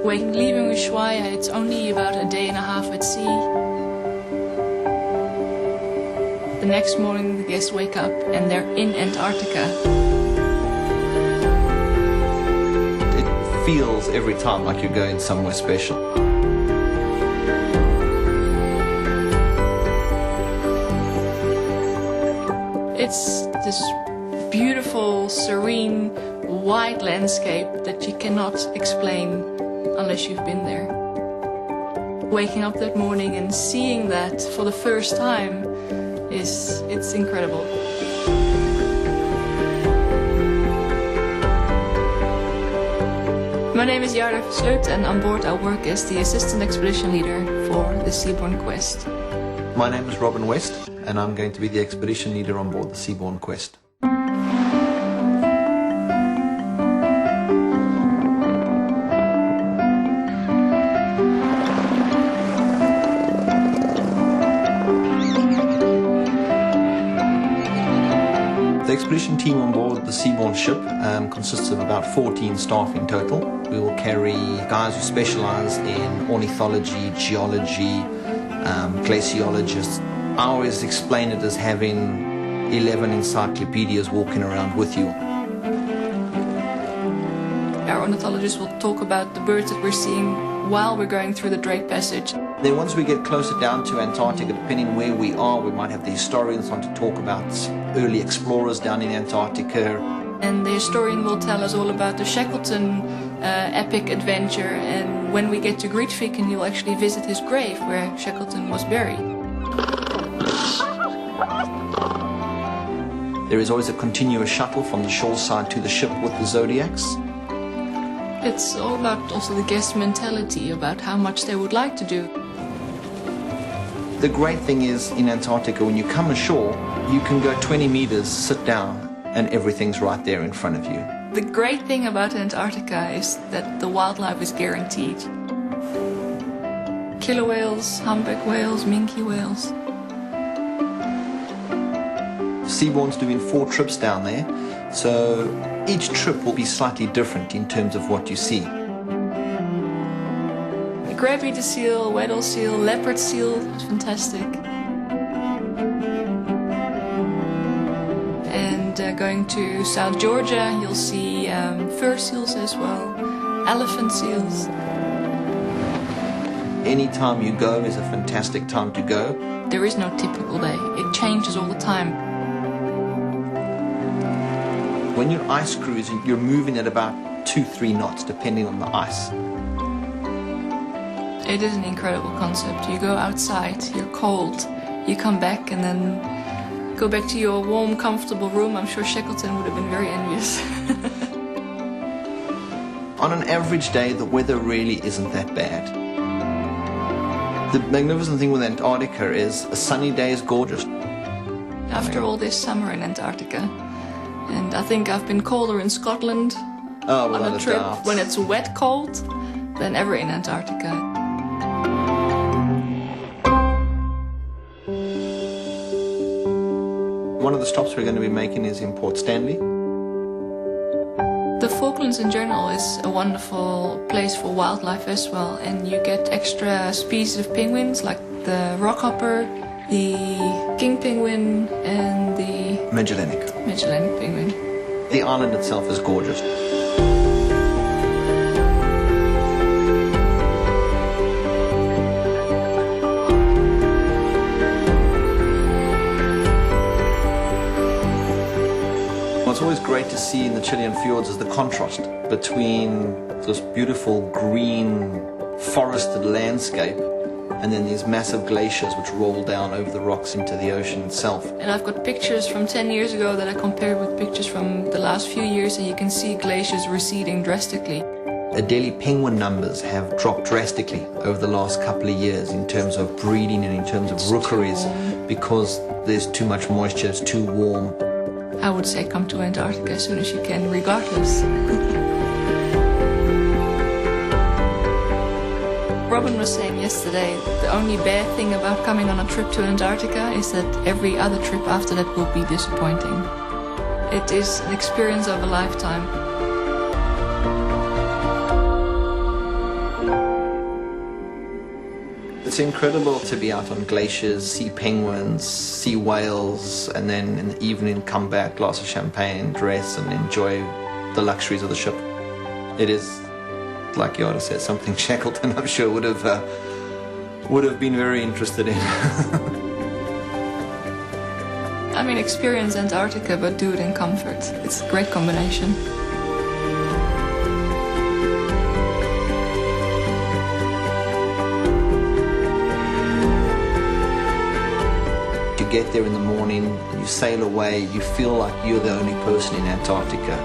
Leaving Ushuaia, it's only about a day and a half at sea. The next morning the guests wake up and they're in Antarctica. It feels every time like you're going somewhere special. It's this beautiful, serene, wide landscape that you cannot explain unless you've been there. Waking up that morning and seeing that for the first time it's incredible. My name is Jarda Versleut and on board I work as the assistant expedition leader for the Seabourn quest. My name is Robin West and I'm going to be the expedition leader on board the Seabourn quest. The expedition team on board the Seabourn ship consists of about 14 staff in total. We will carry guys who specialise in ornithology, geology, glaciologists. I always explain it as having 11 encyclopedias walking around with you. Our ornithologists will talk about the birds that we're seeing while we're going through the Drake Passage. Then once we get closer down to Antarctica, depending where we are, we might have the historians on to talk about early explorers down in Antarctica. And the historian will tell us all about the Shackleton epic adventure, and when we get to Grytviken you'll actually visit his grave where Shackleton was buried. There is always a continuous shuttle from the shore side to the ship with the Zodiacs. It's all about also the guest mentality, about how much they would like to do. The great thing is in Antarctica, when you come ashore, you can go 20 meters, sit down, and everything's right there in front of you. The great thing about Antarctica is that the wildlife is guaranteed. Killer whales, humpback whales, minke whales. Seabourn's doing 4 trips down there, so each trip will be slightly different in terms of what you see. The crab-eater seal, Weddell seal, leopard seal, it's fantastic. And going to South Georgia, you'll see fur seals as well, elephant seals. Any time you go is a fantastic time to go. There is no typical day, it changes all the time. When you're ice cruising, you're moving at about 2-3 knots, depending on the ice. It is an incredible concept. You go outside, you're cold, you come back and then go back to your warm, comfortable room. I'm sure Shackleton would have been very envious. On an average day, the weather really isn't that bad. The magnificent thing with Antarctica is a sunny day is gorgeous. After all this summer in Antarctica. And I think I've been colder in Scotland on a trip when it's wet cold than ever in Antarctica. One of the stops we're going to be making is in Port Stanley. The Falklands in general is a wonderful place for wildlife as well, and you get extra species of penguins like the rockhopper, the king penguin and the Magellanic penguin. The island itself is gorgeous. What's always great to see in the Chilean fjords is the contrast between this beautiful green forested landscape and then these massive glaciers which roll down over the rocks into the ocean itself. And I've got pictures from 10 years ago that I compared with pictures from the last few years, and you can see glaciers receding drastically. Adelie penguin numbers have dropped drastically over the last couple of years in terms of breeding and in terms of rookeries because there's too much moisture, it's too warm. I would say come to Antarctica as soon as you can, regardless. Robin was saying yesterday, the only bad thing about coming on a trip to Antarctica is that every other trip after that will be disappointing. It is an experience of a lifetime. It's incredible to be out on glaciers, see penguins, see whales, and then in the evening come back, glass of champagne, dress, and enjoy the luxuries of the ship. It is, like Yara said, something Shackleton, I'm sure, would have been very interested in. I mean, experience Antarctica, but do it in comfort. It's a great combination. You get there in the morning, you sail away, you feel like you're the only person in Antarctica.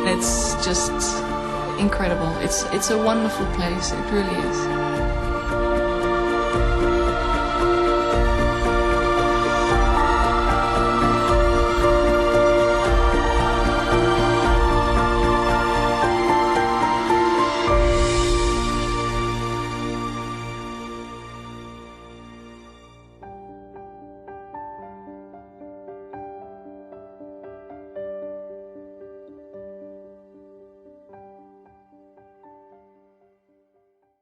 It's just incredible. It's a wonderful place. It really is.